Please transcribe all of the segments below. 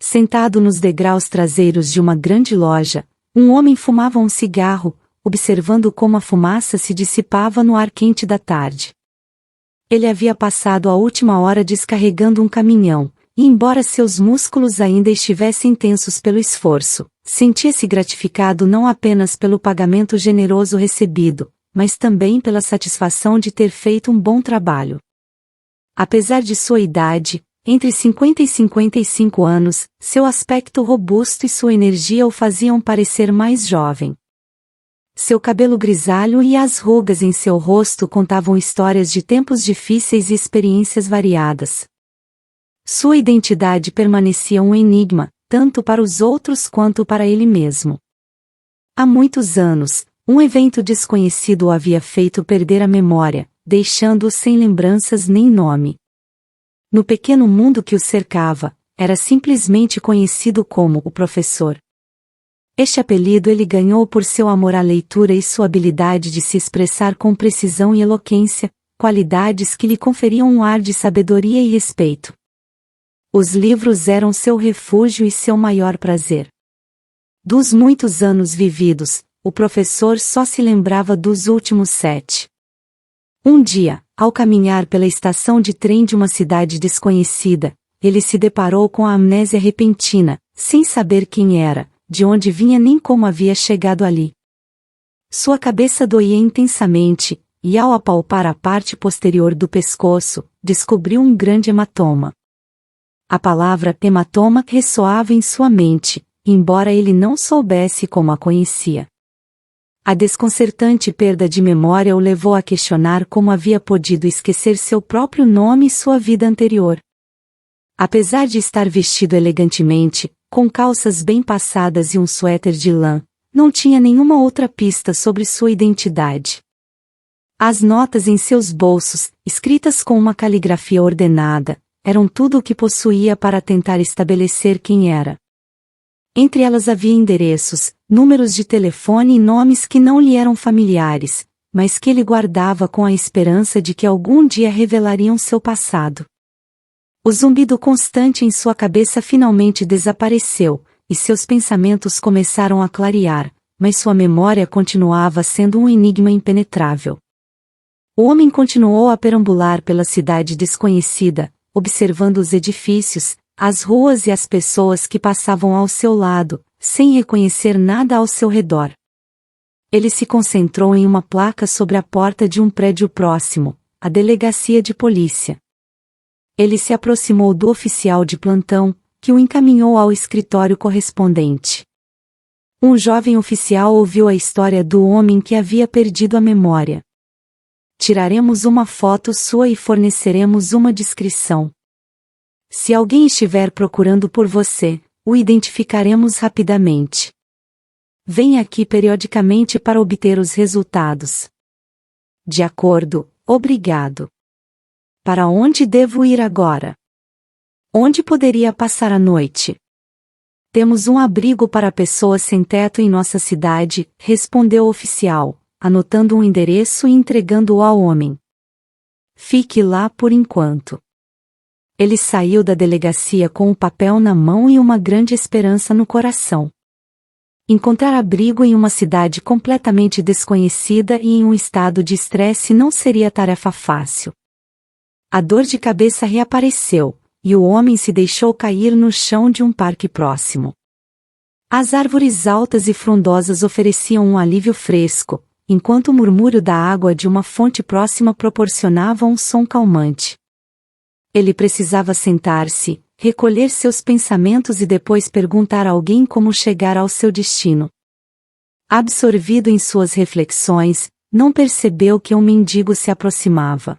Sentado nos degraus traseiros de uma grande loja, um homem fumava um cigarro, observando como a fumaça se dissipava no ar quente da tarde. Ele havia passado a última hora descarregando um caminhão, e embora seus músculos ainda estivessem tensos pelo esforço, sentia-se gratificado não apenas pelo pagamento generoso recebido, mas também pela satisfação de ter feito um bom trabalho. Apesar de sua idade, entre 50 e 55 anos, seu aspecto robusto e sua energia o faziam parecer mais jovem. Seu cabelo grisalho e as rugas em seu rosto contavam histórias de tempos difíceis e experiências variadas. Sua identidade permanecia um enigma, tanto para os outros quanto para ele mesmo. Há muitos anos, um evento desconhecido o havia feito perder a memória, deixando-o sem lembranças nem nome. No pequeno mundo que o cercava, era simplesmente conhecido como o professor. Este apelido ele ganhou por seu amor à leitura e sua habilidade de se expressar com precisão e eloquência, qualidades que lhe conferiam um ar de sabedoria e respeito. Os livros eram seu refúgio e seu maior prazer. Dos muitos anos vividos, o professor só se lembrava dos últimos 7. Um dia, ao caminhar pela estação de trem de uma cidade desconhecida, ele se deparou com a amnésia repentina, sem saber quem era, de onde vinha nem como havia chegado ali. Sua cabeça doía intensamente, e ao apalpar a parte posterior do pescoço, descobriu um grande hematoma. A palavra hematoma ressoava em sua mente, embora ele não soubesse como a conhecia. A desconcertante perda de memória o levou a questionar como havia podido esquecer seu próprio nome e sua vida anterior. Apesar de estar vestido elegantemente, com calças bem passadas e um suéter de lã, não tinha nenhuma outra pista sobre sua identidade. As notas em seus bolsos, escritas com uma caligrafia ordenada, eram tudo o que possuía para tentar estabelecer quem era. Entre elas havia endereços, números de telefone e nomes que não lhe eram familiares, mas que ele guardava com a esperança de que algum dia revelariam seu passado. O zumbido constante em sua cabeça finalmente desapareceu, e seus pensamentos começaram a clarear, mas sua memória continuava sendo um enigma impenetrável. O homem continuou a perambular pela cidade desconhecida, observando os edifícios, as ruas e as pessoas que passavam ao seu lado, sem reconhecer nada ao seu redor. Ele se concentrou em uma placa sobre a porta de um prédio próximo, a delegacia de polícia. Ele se aproximou do oficial de plantão, que o encaminhou ao escritório correspondente. Um jovem oficial ouviu a história do homem que havia perdido a memória. Tiraremos uma foto sua e forneceremos uma descrição. Se alguém estiver procurando por você, o identificaremos rapidamente. Venha aqui periodicamente para obter os resultados. De acordo, obrigado. Para onde devo ir agora? Onde poderia passar a noite? Temos um abrigo para pessoas sem teto em nossa cidade, respondeu o oficial, anotando um endereço e entregando-o ao homem. Fique lá por enquanto. Ele saiu da delegacia com o papel na mão e uma grande esperança no coração. Encontrar abrigo em uma cidade completamente desconhecida e em um estado de estresse não seria tarefa fácil. A dor de cabeça reapareceu, e o homem se deixou cair no chão de um parque próximo. As árvores altas e frondosas ofereciam um alívio fresco, enquanto o murmúrio da água de uma fonte próxima proporcionava um som calmante. Ele precisava sentar-se, recolher seus pensamentos e depois perguntar a alguém como chegar ao seu destino. Absorvido em suas reflexões, não percebeu que um mendigo se aproximava.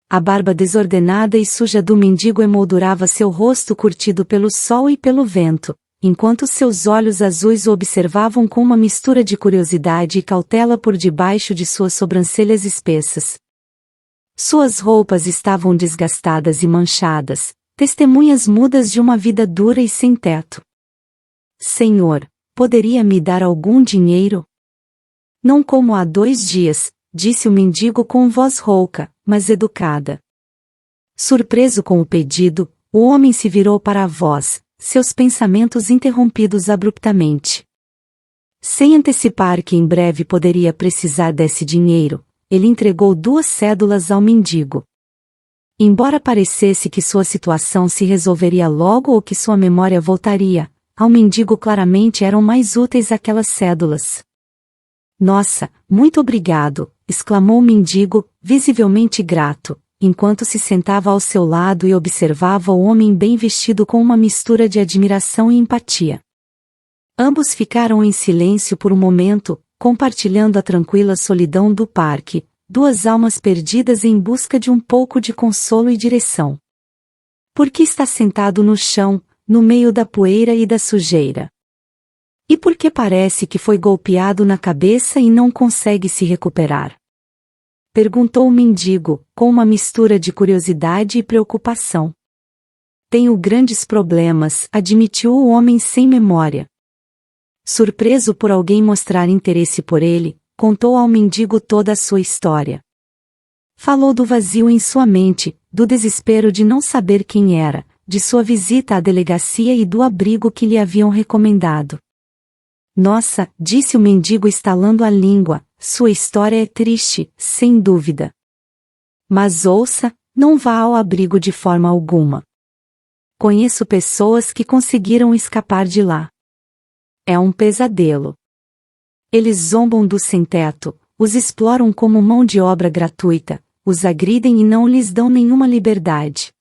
A barba desordenada e suja do mendigo emoldurava seu rosto curtido pelo sol e pelo vento, enquanto seus olhos azuis o observavam com uma mistura de curiosidade e cautela por debaixo de suas sobrancelhas espessas. Suas roupas estavam desgastadas e manchadas, testemunhas mudas de uma vida dura e sem teto. Senhor, poderia me dar algum dinheiro? Não como há 2 dias, disse o mendigo com voz rouca, mas educada. Surpreso com o pedido, o homem se virou para a voz, seus pensamentos interrompidos abruptamente. Sem antecipar que em breve poderia precisar desse dinheiro, ele entregou 2 cédulas ao mendigo. Embora parecesse que sua situação se resolveria logo ou que sua memória voltaria, ao mendigo claramente eram mais úteis aquelas cédulas. Nossa, muito obrigado, exclamou o mendigo, visivelmente grato, enquanto se sentava ao seu lado e observava o homem bem vestido com uma mistura de admiração e empatia. Ambos ficaram em silêncio por um momento, compartilhando a tranquila solidão do parque, 2 almas perdidas em busca de um pouco de consolo e direção. Por que está sentado no chão, no meio da poeira e da sujeira? E por que parece que foi golpeado na cabeça e não consegue se recuperar? Perguntou o mendigo, com uma mistura de curiosidade e preocupação. Tenho grandes problemas, admitiu o homem sem memória. Surpreso por alguém mostrar interesse por ele, contou ao mendigo toda a sua história. Falou do vazio em sua mente, do desespero de não saber quem era, de sua visita à delegacia e do abrigo que lhe haviam recomendado. Nossa, disse o mendigo estalando a língua, sua história é triste, sem dúvida. Mas ouça, não vá ao abrigo de forma alguma. Conheço pessoas que conseguiram escapar de lá. É um pesadelo. Eles zombam dos sem-teto, os exploram como mão de obra gratuita, os agridem e não lhes dão nenhuma liberdade.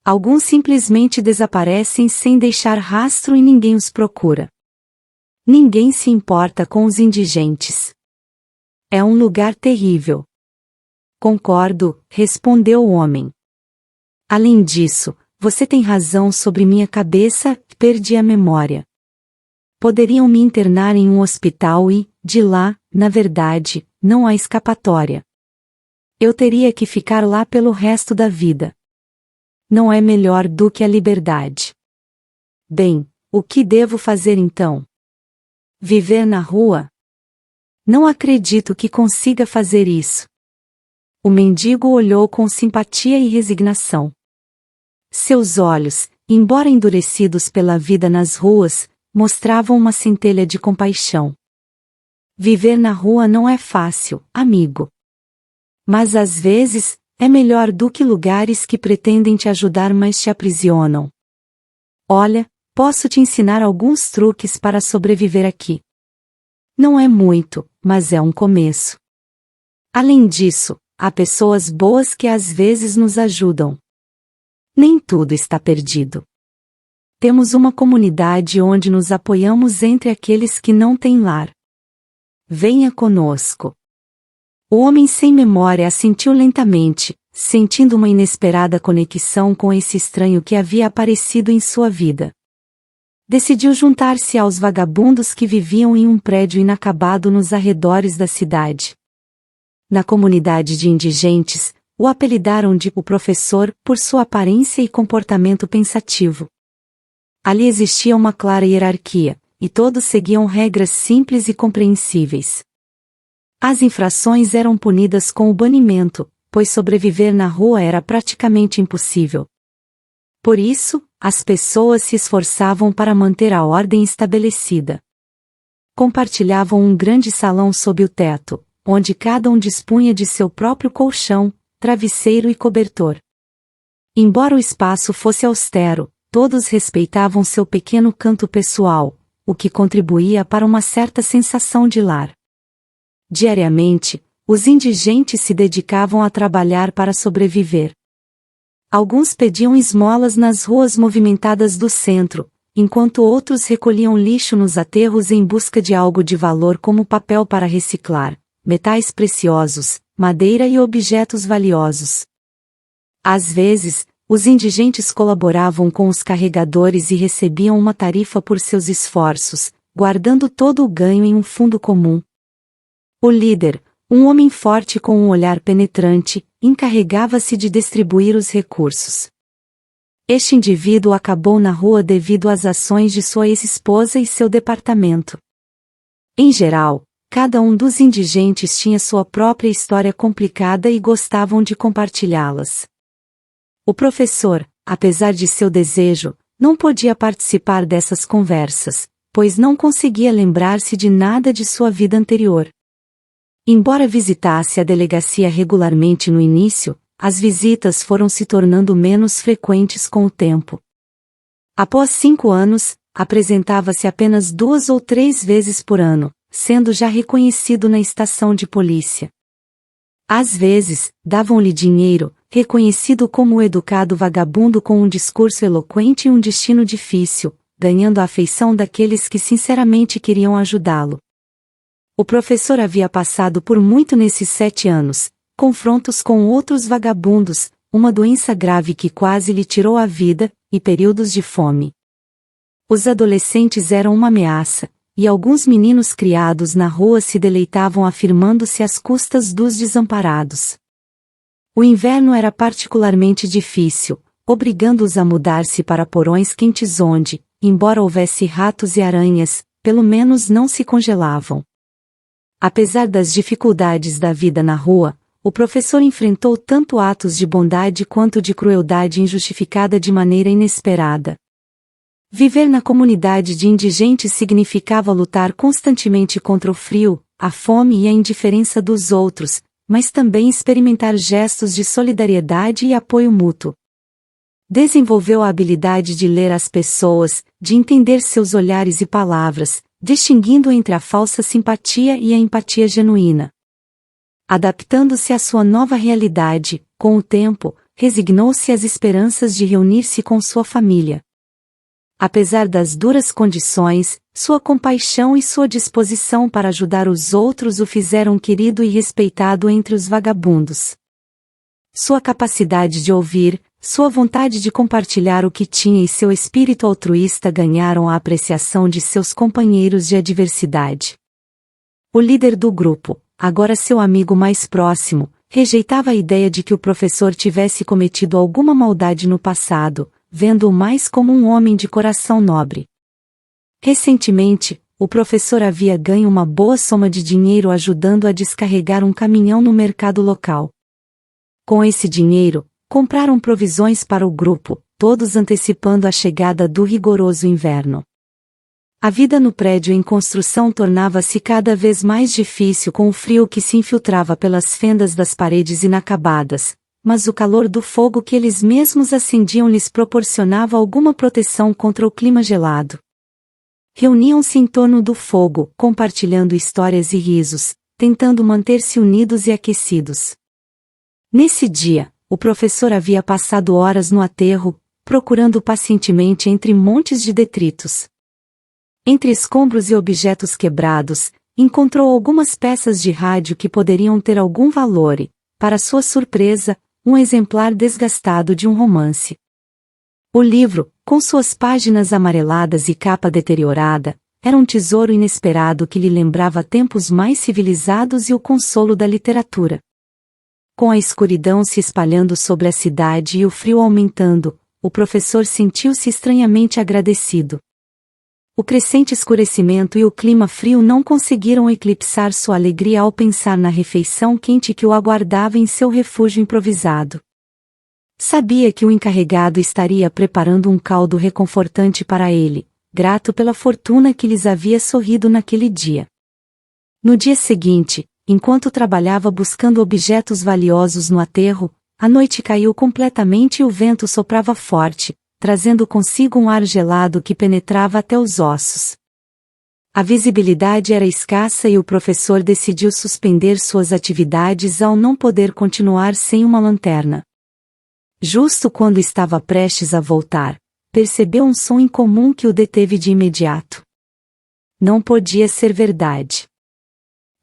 Alguns simplesmente desaparecem sem deixar rastro e ninguém os procura. Ninguém se importa com os indigentes. É um lugar terrível. Concordo, respondeu o homem. Além disso, você tem razão sobre minha cabeça, perdi a memória. Poderiam me internar em um hospital e, de lá, na verdade, não há escapatória. Eu teria que ficar lá pelo resto da vida. Não é melhor do que a liberdade. Bem, o que devo fazer então? Viver na rua? Não acredito que consiga fazer isso. O mendigo olhou com simpatia e resignação. Seus olhos, embora endurecidos pela vida nas ruas, mostravam uma centelha de compaixão. Viver na rua não é fácil, amigo. Mas às vezes, é melhor do que lugares que pretendem te ajudar mas te aprisionam. Olha, posso te ensinar alguns truques para sobreviver aqui. Não é muito, mas é um começo. Além disso, há pessoas boas que às vezes nos ajudam. Nem tudo está perdido. Temos uma comunidade onde nos apoiamos entre aqueles que não têm lar. Venha conosco. O homem sem memória assentiu lentamente, sentindo uma inesperada conexão com esse estranho que havia aparecido em sua vida. Decidiu juntar-se aos vagabundos que viviam em um prédio inacabado nos arredores da cidade. Na comunidade de indigentes, o apelidaram de o professor por sua aparência e comportamento pensativo. Ali existia uma clara hierarquia, e todos seguiam regras simples e compreensíveis. As infrações eram punidas com o banimento, pois sobreviver na rua era praticamente impossível. Por isso, as pessoas se esforçavam para manter a ordem estabelecida. Compartilhavam um grande salão sob o teto, onde cada um dispunha de seu próprio colchão, travesseiro e cobertor. Embora o espaço fosse austero, todos respeitavam seu pequeno canto pessoal, o que contribuía para uma certa sensação de lar. Diariamente, os indigentes se dedicavam a trabalhar para sobreviver. Alguns pediam esmolas nas ruas movimentadas do centro, enquanto outros recolhiam lixo nos aterros em busca de algo de valor como papel para reciclar, metais preciosos, madeira e objetos valiosos. Às vezes, os indigentes colaboravam com os carregadores e recebiam uma tarifa por seus esforços, guardando todo o ganho em um fundo comum. O líder, um homem forte com um olhar penetrante, encarregava-se de distribuir os recursos. Este indivíduo acabou na rua devido às ações de sua ex-esposa e seu departamento. Em geral, cada um dos indigentes tinha sua própria história complicada e gostavam de compartilhá-las. O professor, apesar de seu desejo, não podia participar dessas conversas, pois não conseguia lembrar-se de nada de sua vida anterior. Embora visitasse a delegacia regularmente no início, as visitas foram se tornando menos frequentes com o tempo. Após 5 anos, apresentava-se apenas 2 ou 3 vezes por ano, sendo já reconhecido na estação de polícia. Às vezes, davam-lhe dinheiro, reconhecido como o educado vagabundo com um discurso eloquente e um destino difícil, ganhando a afeição daqueles que sinceramente queriam ajudá-lo. O professor havia passado por muito nesses 7 anos, confrontos com outros vagabundos, uma doença grave que quase lhe tirou a vida, e períodos de fome. Os adolescentes eram uma ameaça, e alguns meninos criados na rua se deleitavam afirmando-se às custas dos desamparados. O inverno era particularmente difícil, obrigando-os a mudar-se para porões quentes onde, embora houvesse ratos e aranhas, pelo menos não se congelavam. Apesar das dificuldades da vida na rua, o professor enfrentou tanto atos de bondade quanto de crueldade injustificada de maneira inesperada. Viver na comunidade de indigentes significava lutar constantemente contra o frio, a fome e a indiferença dos outros, mas também experimentar gestos de solidariedade e apoio mútuo. Desenvolveu a habilidade de ler as pessoas, de entender seus olhares e palavras, distinguindo entre a falsa simpatia e a empatia genuína. Adaptando-se à sua nova realidade, com o tempo, resignou-se às esperanças de reunir-se com sua família. Apesar das duras condições, sua compaixão e sua disposição para ajudar os outros o fizeram querido e respeitado entre os vagabundos. Sua capacidade de ouvir, sua vontade de compartilhar o que tinha e seu espírito altruísta ganharam a apreciação de seus companheiros de adversidade. O líder do grupo, agora seu amigo mais próximo, rejeitava a ideia de que o professor tivesse cometido alguma maldade no passado, vendo-o mais como um homem de coração nobre. Recentemente, o professor havia ganho uma boa soma de dinheiro ajudando a descarregar um caminhão no mercado local. Com esse dinheiro, compraram provisões para o grupo, todos antecipando a chegada do rigoroso inverno. A vida no prédio em construção tornava-se cada vez mais difícil com o frio que se infiltrava pelas fendas das paredes inacabadas, mas o calor do fogo que eles mesmos acendiam lhes proporcionava alguma proteção contra o clima gelado. Reuniam-se em torno do fogo, compartilhando histórias e risos, tentando manter-se unidos e aquecidos. Nesse dia, o professor havia passado horas no aterro, procurando pacientemente entre montes de detritos. Entre escombros e objetos quebrados, encontrou algumas peças de rádio que poderiam ter algum valor e, para sua surpresa, um exemplar desgastado de um romance. O livro, com suas páginas amareladas e capa deteriorada, era um tesouro inesperado que lhe lembrava tempos mais civilizados e o consolo da literatura. Com a escuridão se espalhando sobre a cidade e o frio aumentando, o professor sentiu-se estranhamente agradecido. O crescente escurecimento e o clima frio não conseguiram eclipsar sua alegria ao pensar na refeição quente que o aguardava em seu refúgio improvisado. Sabia que o encarregado estaria preparando um caldo reconfortante para ele, grato pela fortuna que lhes havia sorrido naquele dia. No dia seguinte, enquanto trabalhava buscando objetos valiosos no aterro, a noite caiu completamente e o vento soprava forte, trazendo consigo um ar gelado que penetrava até os ossos. A visibilidade era escassa e o professor decidiu suspender suas atividades ao não poder continuar sem uma lanterna. Justo quando estava prestes a voltar, percebeu um som incomum que o deteve de imediato. Não podia ser verdade.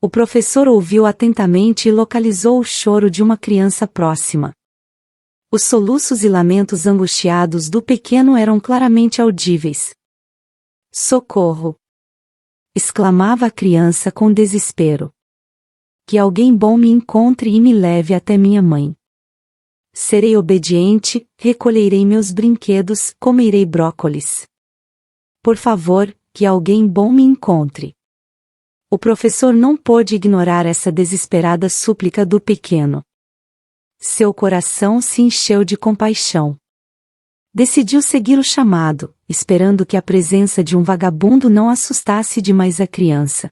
O professor ouviu atentamente e localizou o choro de uma criança próxima. Os soluços e lamentos angustiados do pequeno eram claramente audíveis. "Socorro!" exclamava a criança com desespero. "Que alguém bom me encontre e me leve até minha mãe. Serei obediente, recolherei meus brinquedos, comerei brócolis. Por favor, que alguém bom me encontre." O professor não pôde ignorar essa desesperada súplica do pequeno. Seu coração se encheu de compaixão. Decidiu seguir o chamado, esperando que a presença de um vagabundo não assustasse demais a criança.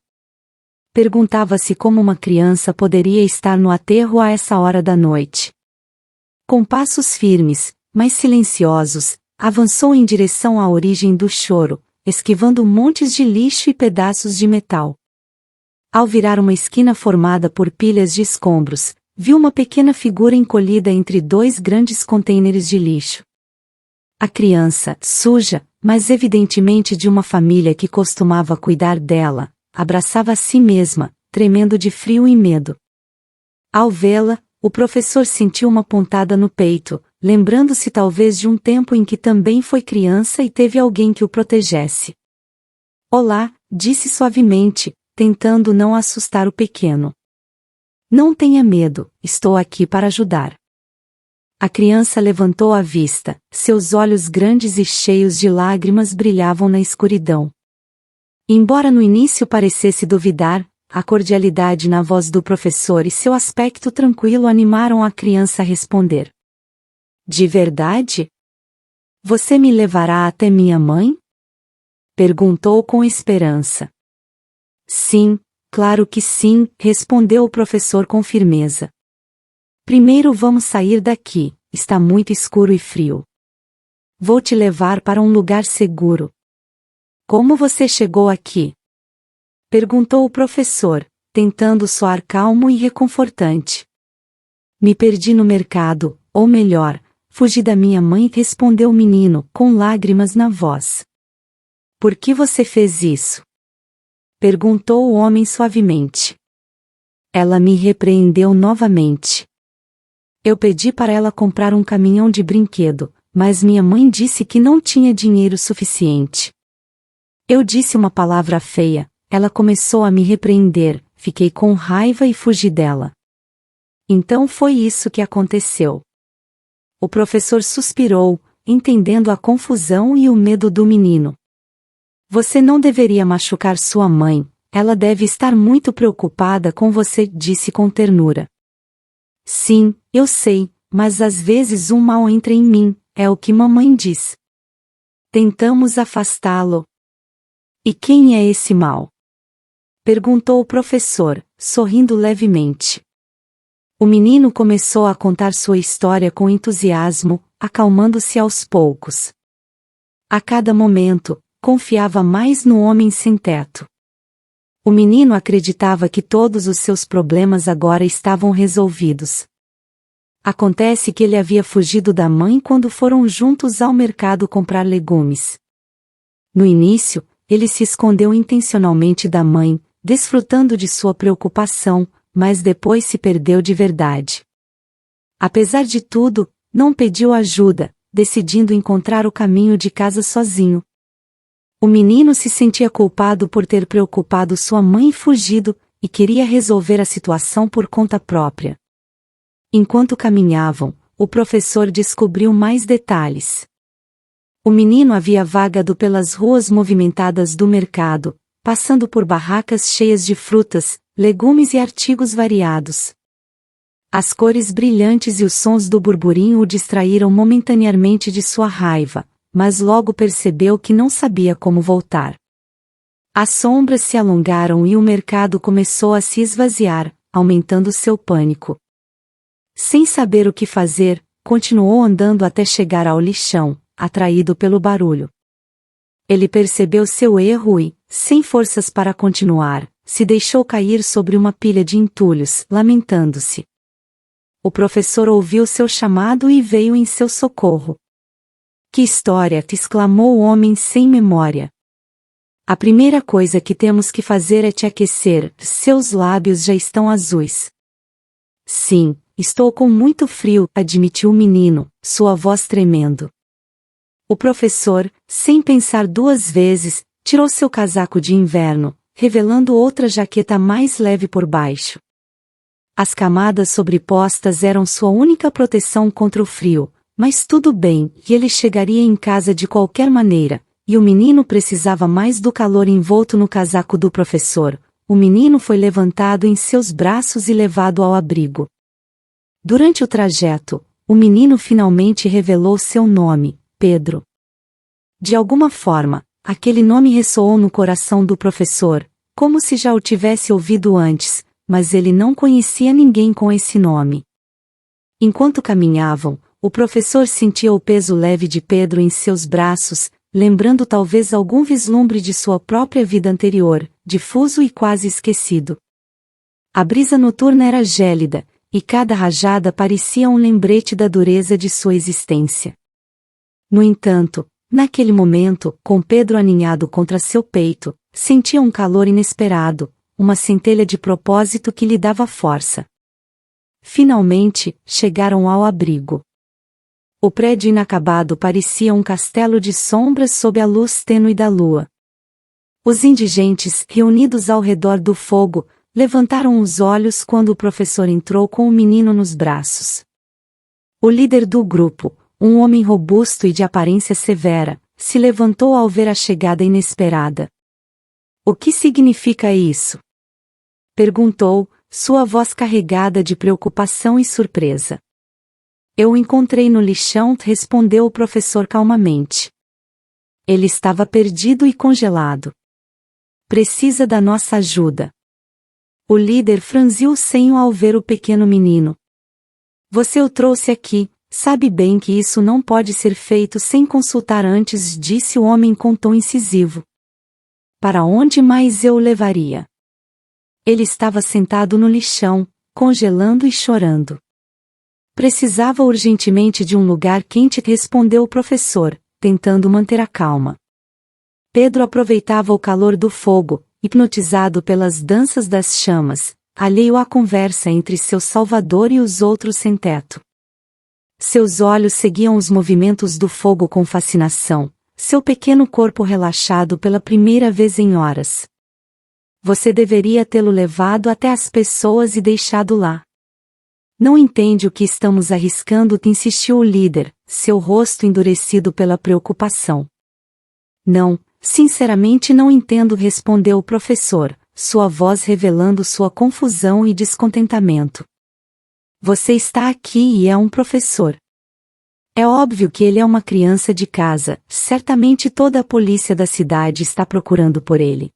Perguntava-se como uma criança poderia estar no aterro a essa hora da noite. Com passos firmes, mas silenciosos, avançou em direção à origem do choro, esquivando montes de lixo e pedaços de metal. Ao virar uma esquina formada por pilhas de escombros, viu uma pequena figura encolhida entre dois grandes contêineres de lixo. A criança, suja, mas evidentemente de uma família que costumava cuidar dela, abraçava a si mesma, tremendo de frio e medo. Ao vê-la, o professor sentiu uma pontada no peito, lembrando-se talvez de um tempo em que também foi criança e teve alguém que o protegesse. "Olá", disse suavemente, tentando não assustar o pequeno. "Não tenha medo, estou aqui para ajudar." A criança levantou a vista, seus olhos grandes e cheios de lágrimas brilhavam na escuridão. Embora no início parecesse duvidar, a cordialidade na voz do professor e seu aspecto tranquilo animaram a criança a responder. "De verdade? Você me levará até minha mãe?" perguntou com esperança. "Sim, claro que sim", respondeu o professor com firmeza. "Primeiro vamos sair daqui, está muito escuro e frio. Vou te levar para um lugar seguro." "Como você chegou aqui?" perguntou o professor, tentando soar calmo e reconfortante. "Me perdi no mercado, ou melhor, fugi da minha mãe", respondeu o menino, com lágrimas na voz. "Por que você fez isso?" perguntou o homem suavemente. "Ela me repreendeu novamente. Eu pedi para ela comprar um caminhão de brinquedo, mas minha mãe disse que não tinha dinheiro suficiente. Eu disse uma palavra feia, ela começou a me repreender, fiquei com raiva e fugi dela. Então foi isso que aconteceu." O professor suspirou, entendendo a confusão e o medo do menino. "Você não deveria machucar sua mãe, ela deve estar muito preocupada com você", disse com ternura. "Sim, eu sei, mas às vezes um mal entra em mim, é o que mamãe diz." "Tentamos afastá-lo." "E quem é esse mal?" perguntou o professor, sorrindo levemente. O menino começou a contar sua história com entusiasmo, acalmando-se aos poucos. A cada momento, confiava mais no homem sem teto. O menino acreditava que todos os seus problemas agora estavam resolvidos. Acontece que ele havia fugido da mãe quando foram juntos ao mercado comprar legumes. No início, ele se escondeu intencionalmente da mãe, desfrutando de sua preocupação, mas depois se perdeu de verdade. Apesar de tudo, não pediu ajuda, decidindo encontrar o caminho de casa sozinho. O menino se sentia culpado por ter preocupado sua mãe e fugido, e queria resolver a situação por conta própria. Enquanto caminhavam, o professor descobriu mais detalhes. O menino havia vagado pelas ruas movimentadas do mercado, passando por barracas cheias de frutas, legumes e artigos variados. As cores brilhantes e os sons do burburinho o distraíram momentaneamente de sua raiva, mas logo percebeu que não sabia como voltar. As sombras se alongaram e o mercado começou a se esvaziar, aumentando seu pânico. Sem saber o que fazer, continuou andando até chegar ao lixão, atraído pelo barulho. Ele percebeu seu erro e, sem forças para continuar, se deixou cair sobre uma pilha de entulhos, lamentando-se. O professor ouviu seu chamado e veio em seu socorro. "Que história!" exclamou o homem sem memória. "A primeira coisa que temos que fazer é te aquecer, seus lábios já estão azuis." "Sim, estou com muito frio", admitiu o menino, sua voz tremendo. O professor, sem pensar duas vezes, tirou seu casaco de inverno, revelando outra jaqueta mais leve por baixo. As camadas sobrepostas eram sua única proteção contra o frio, mas tudo bem, e ele chegaria em casa de qualquer maneira, e o menino precisava mais do calor envolto no casaco do professor. O menino foi levantado em seus braços e levado ao abrigo. Durante o trajeto, o menino finalmente revelou seu nome, Pedro. De alguma forma, aquele nome ressoou no coração do professor, como se já o tivesse ouvido antes, mas ele não conhecia ninguém com esse nome. Enquanto caminhavam, o professor sentia o peso leve de Pedro em seus braços, lembrando talvez algum vislumbre de sua própria vida anterior, difuso e quase esquecido. A brisa noturna era gélida, e cada rajada parecia um lembrete da dureza de sua existência. No entanto, naquele momento, com Pedro aninhado contra seu peito, sentia um calor inesperado, uma centelha de propósito que lhe dava força. Finalmente, chegaram ao abrigo. O prédio inacabado parecia um castelo de sombras sob a luz tênue da lua. Os indigentes, reunidos ao redor do fogo, levantaram os olhos quando o professor entrou com o menino nos braços. O líder do grupo, um homem robusto e de aparência severa, se levantou ao ver a chegada inesperada. "O que significa isso?" perguntou, sua voz carregada de preocupação e surpresa. "Eu o encontrei no lixão", respondeu o professor calmamente. "Ele estava perdido e congelado. Precisa da nossa ajuda." O líder franziu o senho ao ver o pequeno menino. "Você o trouxe aqui, sabe bem que isso não pode ser feito sem consultar antes", disse o homem com tom incisivo. "Para onde mais eu o levaria?" Ele estava sentado no lixão, congelando e chorando. "Precisava urgentemente de um lugar quente", respondeu o professor, tentando manter a calma. Pedro aproveitava o calor do fogo, hipnotizado pelas danças das chamas, alheio à conversa entre seu salvador e os outros sem teto. Seus olhos seguiam os movimentos do fogo com fascinação, seu pequeno corpo relaxado pela primeira vez em horas. "Você deveria tê-lo levado até as pessoas e deixado lá. Não entende o que estamos arriscando", insistiu o líder, seu rosto endurecido pela preocupação. "Não, sinceramente não entendo", respondeu o professor, sua voz revelando sua confusão e descontentamento. "Você está aqui e é um professor. É óbvio que ele é uma criança de casa, certamente toda a polícia da cidade está procurando por ele.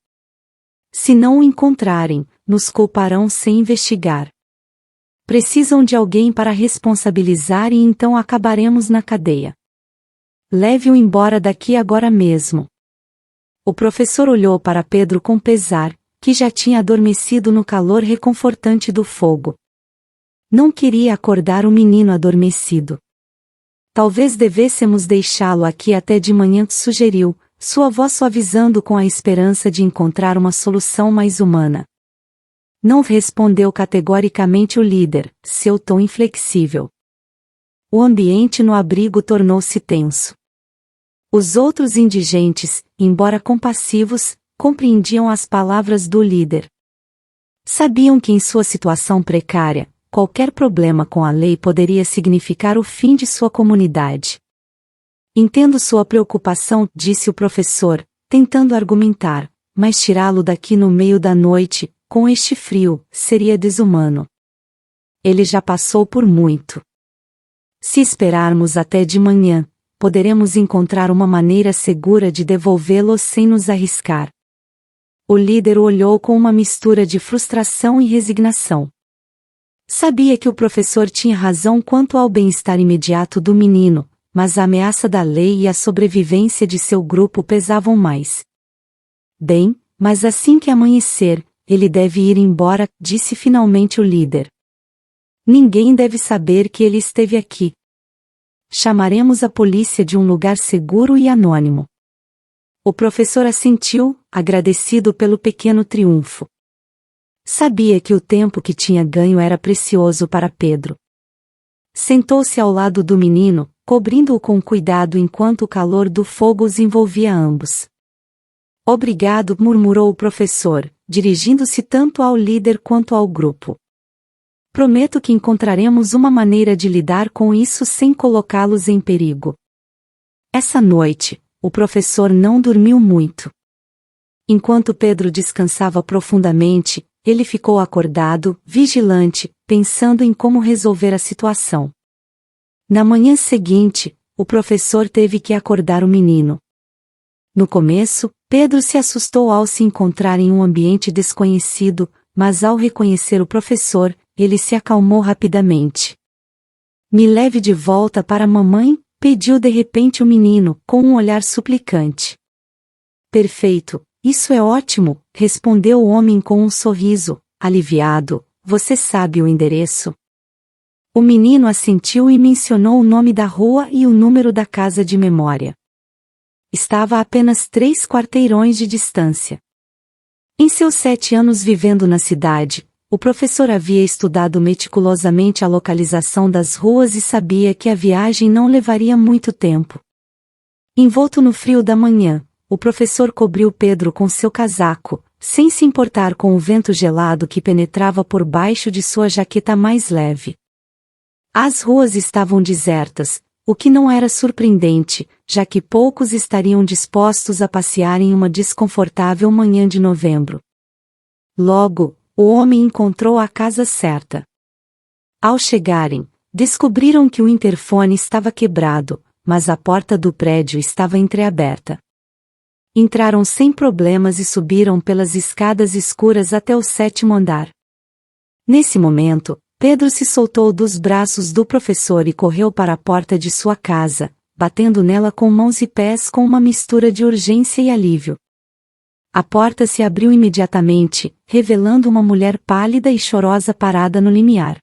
Se não o encontrarem, nos culparão sem investigar. Precisam de alguém para responsabilizar e então acabaremos na cadeia. Leve-o embora daqui agora mesmo." O professor olhou para Pedro com pesar, que já tinha adormecido no calor reconfortante do fogo. Não queria acordar o menino adormecido. "Talvez devêssemos deixá-lo aqui até de manhã", sugeriu, sua voz suavizando com a esperança de encontrar uma solução mais humana. "Não", respondeu categoricamente o líder, seu tom inflexível. O ambiente no abrigo tornou-se tenso. Os outros indigentes, embora compassivos, compreendiam as palavras do líder. Sabiam que em sua situação precária, qualquer problema com a lei poderia significar o fim de sua comunidade. "Entendo sua preocupação", disse o professor, tentando argumentar, "mas tirá-lo daqui no meio da noite, com este frio, seria desumano. Ele já passou por muito. Se esperarmos até de manhã, poderemos encontrar uma maneira segura de devolvê-lo sem nos arriscar." O líder o olhou com uma mistura de frustração e resignação. Sabia que o professor tinha razão quanto ao bem-estar imediato do menino, mas a ameaça da lei e a sobrevivência de seu grupo pesavam mais. "Bem, mas assim que amanhecer, ele deve ir embora", disse finalmente o líder. "Ninguém deve saber que ele esteve aqui. Chamaremos a polícia de um lugar seguro e anônimo." O professor assentiu, agradecido pelo pequeno triunfo. Sabia que o tempo que tinha ganho era precioso para Pedro. Sentou-se ao lado do menino, cobrindo-o com cuidado enquanto o calor do fogo os envolvia ambos. "Obrigado", murmurou o professor, dirigindo-se tanto ao líder quanto ao grupo. "Prometo que encontraremos uma maneira de lidar com isso sem colocá-los em perigo." Essa noite, o professor não dormiu muito. Enquanto Pedro descansava profundamente, ele ficou acordado, vigilante, pensando em como resolver a situação. Na manhã seguinte, o professor teve que acordar o menino. No começo, Pedro se assustou ao se encontrar em um ambiente desconhecido, mas ao reconhecer o professor, ele se acalmou rapidamente. Me leve de volta para a mamãe, pediu de repente o menino, com um olhar suplicante. Perfeito, isso é ótimo, respondeu o homem com um sorriso, aliviado, você sabe o endereço? O menino assentiu e mencionou o nome da rua e o número da casa de memória. Estava a apenas 3 quarteirões de distância. Em seus 7 anos vivendo na cidade, o professor havia estudado meticulosamente a localização das ruas e sabia que a viagem não levaria muito tempo. Envolto no frio da manhã, o professor cobriu Pedro com seu casaco, sem se importar com o vento gelado que penetrava por baixo de sua jaqueta mais leve. As ruas estavam desertas, o que não era surpreendente, já que poucos estariam dispostos a passear em uma desconfortável manhã de novembro. Logo, o homem encontrou a casa certa. Ao chegarem, descobriram que o interfone estava quebrado, mas a porta do prédio estava entreaberta. Entraram sem problemas e subiram pelas escadas escuras até o 7º andar. Nesse momento, Pedro se soltou dos braços do professor e correu para a porta de sua casa, batendo nela com mãos e pés com uma mistura de urgência e alívio. A porta se abriu imediatamente, revelando uma mulher pálida e chorosa parada no limiar.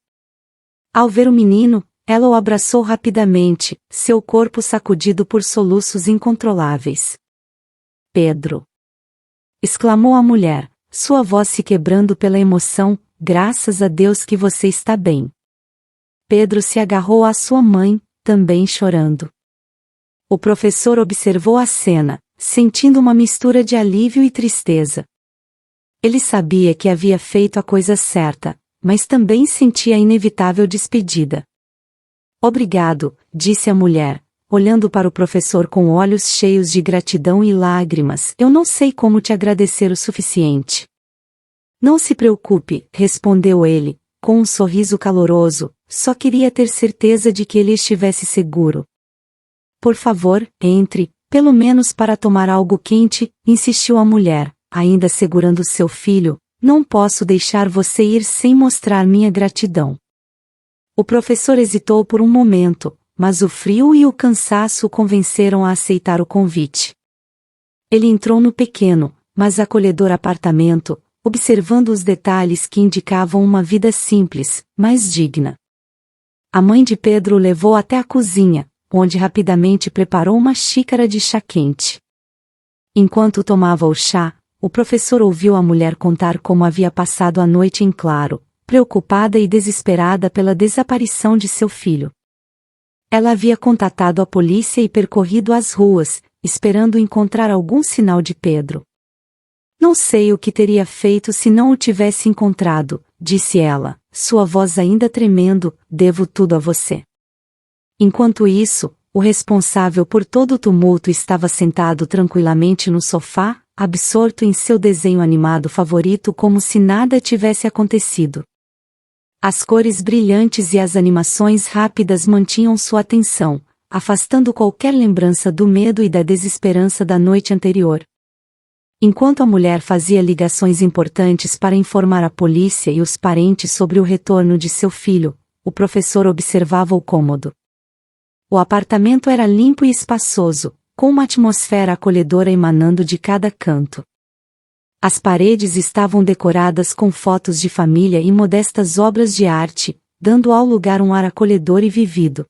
Ao ver o menino, ela o abraçou rapidamente, seu corpo sacudido por soluços incontroláveis. Pedro! Exclamou a mulher, sua voz se quebrando pela emoção, graças a Deus que você está bem. Pedro se agarrou à sua mãe, também chorando. O professor observou a cena, sentindo uma mistura de alívio e tristeza. Ele sabia que havia feito a coisa certa, mas também sentia a inevitável despedida. Obrigado, disse a mulher, olhando para o professor com olhos cheios de gratidão e lágrimas. Eu não sei como te agradecer o suficiente. Não se preocupe, respondeu ele, com um sorriso caloroso, só queria ter certeza de que ele estivesse seguro. Por favor, entre, pelo menos para tomar algo quente, insistiu a mulher, ainda segurando seu filho, não posso deixar você ir sem mostrar minha gratidão. O professor hesitou por um momento, mas o frio e o cansaço o convenceram a aceitar o convite. Ele entrou no pequeno, mas acolhedor apartamento, observando os detalhes que indicavam uma vida simples, mas digna. A mãe de Pedro o levou até a cozinha, onde rapidamente preparou uma xícara de chá quente. Enquanto tomava o chá, o professor ouviu a mulher contar como havia passado a noite em claro, preocupada e desesperada pela desaparição de seu filho. Ela havia contatado a polícia e percorrido as ruas, esperando encontrar algum sinal de Pedro. Não sei o que teria feito se não o tivesse encontrado, disse ela, sua voz ainda tremendo, devo tudo a você. Enquanto isso, o responsável por todo o tumulto estava sentado tranquilamente no sofá, absorto em seu desenho animado favorito como se nada tivesse acontecido. As cores brilhantes e as animações rápidas mantinham sua atenção, afastando qualquer lembrança do medo e da desesperança da noite anterior. Enquanto a mulher fazia ligações importantes para informar a polícia e os parentes sobre o retorno de seu filho, o professor observava o cômodo. O apartamento era limpo e espaçoso, com uma atmosfera acolhedora emanando de cada canto. As paredes estavam decoradas com fotos de família e modestas obras de arte, dando ao lugar um ar acolhedor e vivido.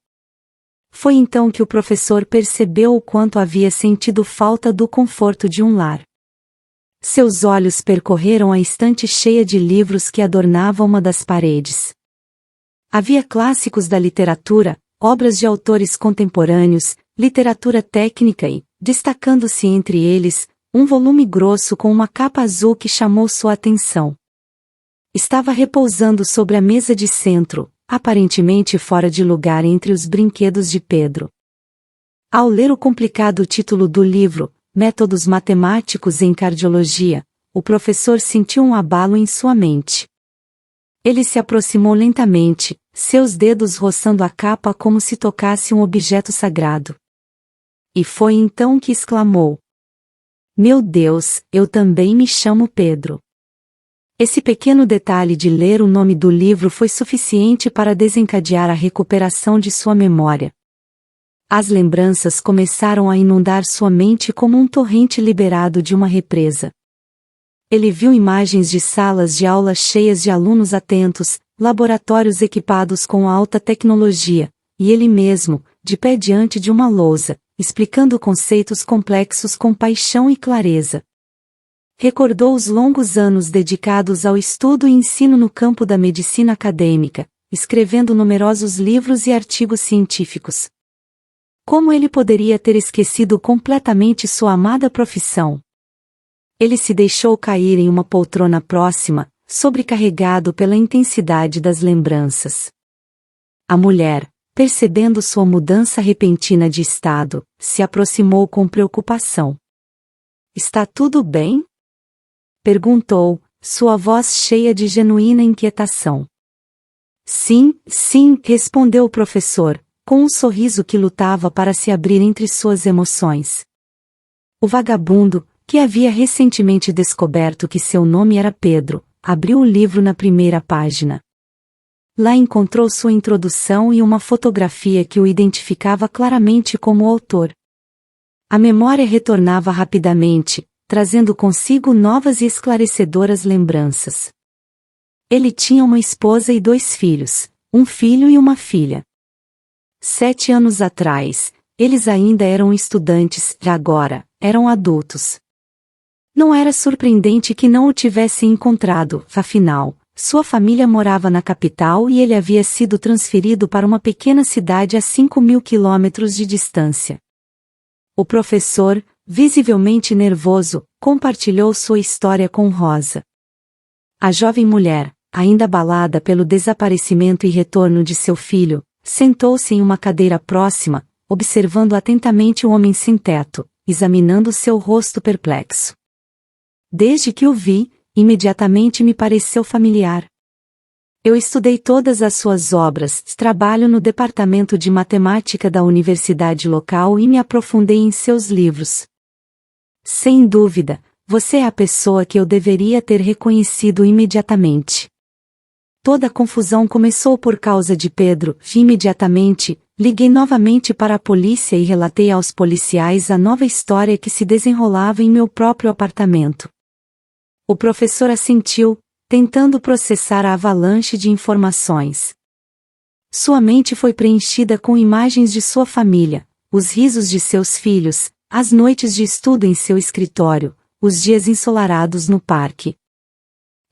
Foi então que o professor percebeu o quanto havia sentido falta do conforto de um lar. Seus olhos percorreram a estante cheia de livros que adornava uma das paredes. Havia clássicos da literatura, obras de autores contemporâneos, literatura técnica e, destacando-se entre eles, um volume grosso com uma capa azul que chamou sua atenção. Estava repousando sobre a mesa de centro, aparentemente fora de lugar entre os brinquedos de Pedro. Ao ler o complicado título do livro, Métodos Matemáticos em Cardiologia, o professor sentiu um abalo em sua mente. Ele se aproximou lentamente, seus dedos roçando a capa como se tocasse um objeto sagrado. E foi então que exclamou: "Meu Deus, eu também me chamo Pedro." Esse pequeno detalhe de ler o nome do livro foi suficiente para desencadear a recuperação de sua memória. As lembranças começaram a inundar sua mente como um torrente liberado de uma represa. Ele viu imagens de salas de aula cheias de alunos atentos, laboratórios equipados com alta tecnologia, e ele mesmo, de pé diante de uma lousa, explicando conceitos complexos com paixão e clareza. Recordou os longos anos dedicados ao estudo e ensino no campo da medicina acadêmica, escrevendo numerosos livros e artigos científicos. Como ele poderia ter esquecido completamente sua amada profissão? Ele se deixou cair em uma poltrona próxima, sobrecarregado pela intensidade das lembranças. A mulher, percebendo sua mudança repentina de estado, se aproximou com preocupação. "Está tudo bem?" perguntou, sua voz cheia de genuína inquietação. "Sim, sim", respondeu o professor, com um sorriso que lutava para se abrir entre suas emoções. O vagabundo, que havia recentemente descoberto que seu nome era Pedro, abriu o livro na primeira página. Lá encontrou sua introdução e uma fotografia que o identificava claramente como o autor. A memória retornava rapidamente, trazendo consigo novas e esclarecedoras lembranças. Ele tinha uma esposa e 2 filhos, um filho e uma filha. 7 anos atrás, eles ainda eram estudantes, e agora, eram adultos. Não era surpreendente que não o tivessem encontrado, afinal, sua família morava na capital e ele havia sido transferido para uma pequena cidade a 5.000 quilômetros de distância. O professor, visivelmente nervoso, compartilhou sua história com Rosa. A jovem mulher, ainda abalada pelo desaparecimento e retorno de seu filho, sentou-se em uma cadeira próxima, observando atentamente o homem sem teto, examinando seu rosto perplexo. "Desde que o vi, imediatamente me pareceu familiar. Eu estudei todas as suas obras, trabalho no departamento de matemática da universidade local e me aprofundei em seus livros. Sem dúvida, você é a pessoa que eu deveria ter reconhecido imediatamente." Toda a confusão começou por causa de Pedro. Imediatamente, liguei novamente para a polícia e relatei aos policiais a nova história que se desenrolava em meu próprio apartamento. O professor assentiu, tentando processar a avalanche de informações. Sua mente foi preenchida com imagens de sua família, os risos de seus filhos, as noites de estudo em seu escritório, os dias ensolarados no parque.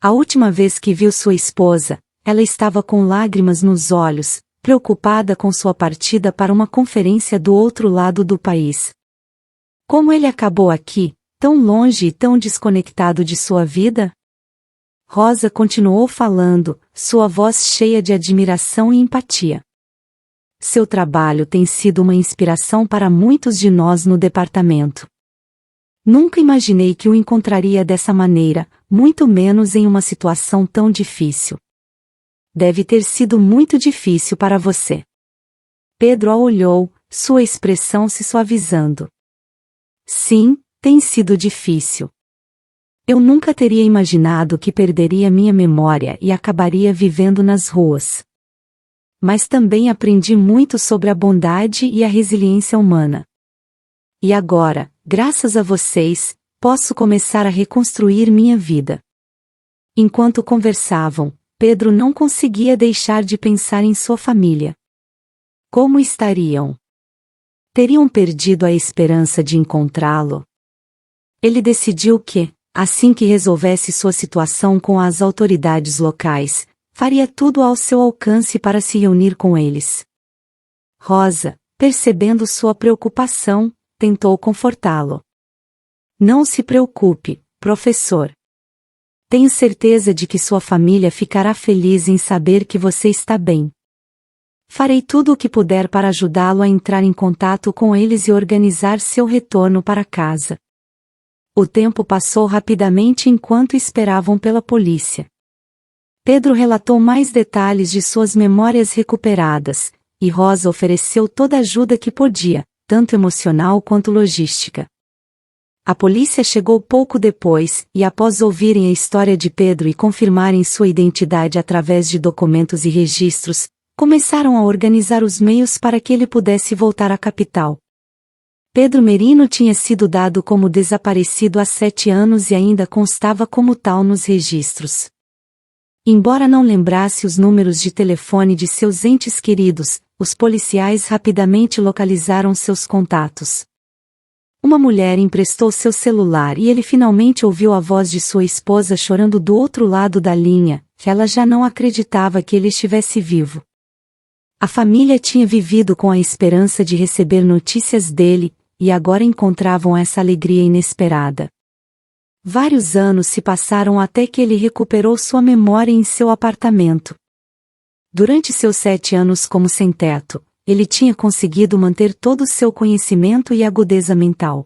A última vez que viu sua esposa, ela estava com lágrimas nos olhos, preocupada com sua partida para uma conferência do outro lado do país. Como ele acabou aqui, tão longe e tão desconectado de sua vida? Rosa continuou falando, sua voz cheia de admiração e empatia. "Seu trabalho tem sido uma inspiração para muitos de nós no departamento. Nunca imaginei que o encontraria dessa maneira, muito menos em uma situação tão difícil. Deve ter sido muito difícil para você." Pedro a olhou, sua expressão se suavizando. "Sim, tem sido difícil. Eu nunca teria imaginado que perderia minha memória e acabaria vivendo nas ruas. Mas também aprendi muito sobre a bondade e a resiliência humana. E agora, graças a vocês, posso começar a reconstruir minha vida." Enquanto conversavam, Pedro não conseguia deixar de pensar em sua família. Como estariam? Teriam perdido a esperança de encontrá-lo? Ele decidiu que, assim que resolvesse sua situação com as autoridades locais, faria tudo ao seu alcance para se reunir com eles. Rosa, percebendo sua preocupação, tentou confortá-lo. "Não se preocupe, professor. Tenho certeza de que sua família ficará feliz em saber que você está bem. Farei tudo o que puder para ajudá-lo a entrar em contato com eles e organizar seu retorno para casa." O tempo passou rapidamente enquanto esperavam pela polícia. Pedro relatou mais detalhes de suas memórias recuperadas, e Rosa ofereceu toda a ajuda que podia, tanto emocional quanto logística. A polícia chegou pouco depois, e após ouvirem a história de Pedro e confirmarem sua identidade através de documentos e registros, começaram a organizar os meios para que ele pudesse voltar à capital. Pedro Merino tinha sido dado como desaparecido há 7 anos e ainda constava como tal nos registros. Embora não lembrasse os números de telefone de seus entes queridos, os policiais rapidamente localizaram seus contatos. Uma mulher emprestou seu celular e ele finalmente ouviu a voz de sua esposa chorando do outro lado da linha. Ela já não acreditava que ele estivesse vivo. A família tinha vivido com a esperança de receber notícias dele, e agora encontravam essa alegria inesperada. Vários anos se passaram até que ele recuperou sua memória em seu apartamento. Durante seus 7 anos como sem-teto, ele tinha conseguido manter todo o seu conhecimento e agudeza mental.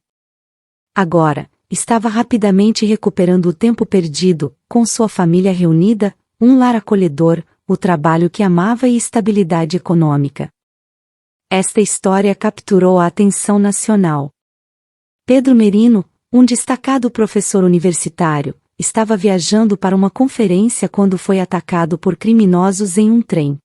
Agora, estava rapidamente recuperando o tempo perdido, com sua família reunida, um lar acolhedor, o trabalho que amava e estabilidade econômica. Esta história capturou a atenção nacional. Pedro Merino, um destacado professor universitário, estava viajando para uma conferência quando foi atacado por criminosos em um trem.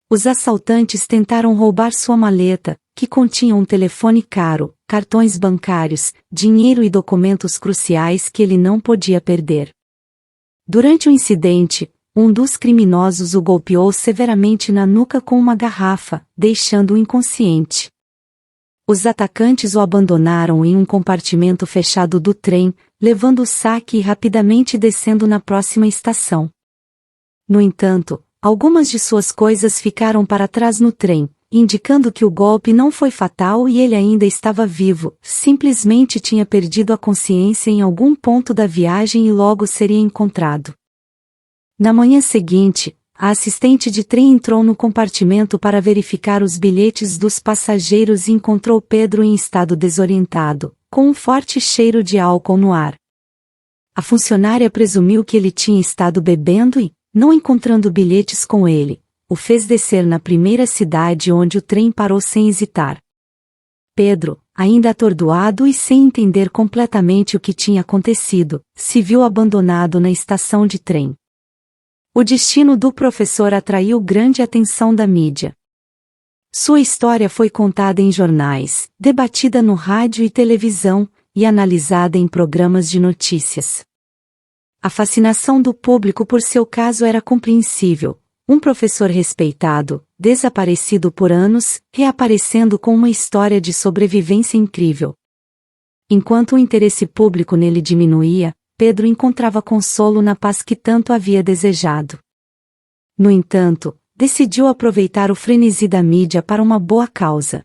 Os assaltantes tentaram roubar sua maleta, que continha um telefone caro, cartões bancários, dinheiro e documentos cruciais que ele não podia perder. Durante o incidente, um dos criminosos o golpeou severamente na nuca com uma garrafa, deixando-o inconsciente. Os atacantes o abandonaram em um compartimento fechado do trem, levando o saque e rapidamente descendo na próxima estação. No entanto, algumas de suas coisas ficaram para trás no trem, indicando que o golpe não foi fatal e ele ainda estava vivo, simplesmente tinha perdido a consciência em algum ponto da viagem e logo seria encontrado. Na manhã seguinte, a assistente de trem entrou no compartimento para verificar os bilhetes dos passageiros e encontrou Pedro em estado desorientado, com um forte cheiro de álcool no ar. A funcionária presumiu que ele tinha estado bebendo e, não encontrando bilhetes com ele, o fez descer na primeira cidade onde o trem parou sem hesitar. Pedro, ainda atordoado e sem entender completamente o que tinha acontecido, se viu abandonado na estação de trem. O destino do professor atraiu grande atenção da mídia. Sua história foi contada em jornais, debatida no rádio e televisão, e analisada em programas de notícias. A fascinação do público por seu caso era compreensível. Um professor respeitado, desaparecido por anos, reaparecendo com uma história de sobrevivência incrível. Enquanto o interesse público nele diminuía, Pedro encontrava consolo na paz que tanto havia desejado. No entanto, decidiu aproveitar o frenesi da mídia para uma boa causa.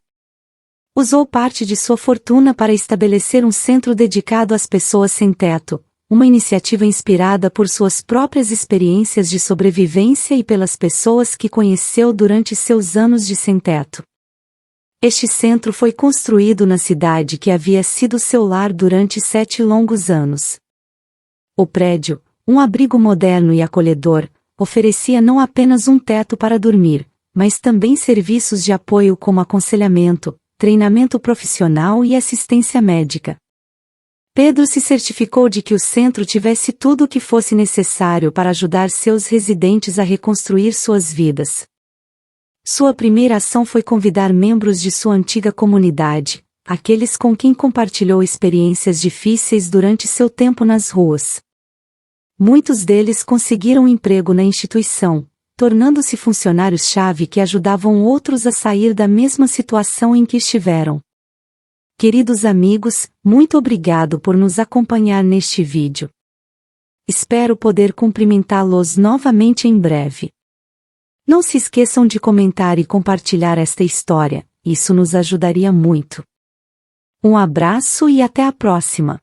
Usou parte de sua fortuna para estabelecer um centro dedicado às pessoas sem teto, uma iniciativa inspirada por suas próprias experiências de sobrevivência e pelas pessoas que conheceu durante seus anos de sem-teto. Este centro foi construído na cidade que havia sido seu lar durante 7 longos anos. O prédio, um abrigo moderno e acolhedor, oferecia não apenas um teto para dormir, mas também serviços de apoio como aconselhamento, treinamento profissional e assistência médica. Pedro se certificou de que o centro tivesse tudo o que fosse necessário para ajudar seus residentes a reconstruir suas vidas. Sua primeira ação foi convidar membros de sua antiga comunidade, aqueles com quem compartilhou experiências difíceis durante seu tempo nas ruas. Muitos deles conseguiram um emprego na instituição, tornando-se funcionários-chave que ajudavam outros a sair da mesma situação em que estiveram. Queridos amigos, muito obrigado por nos acompanhar neste vídeo. Espero poder cumprimentá-los novamente em breve. Não se esqueçam de comentar e compartilhar esta história, isso nos ajudaria muito. Um abraço e até a próxima!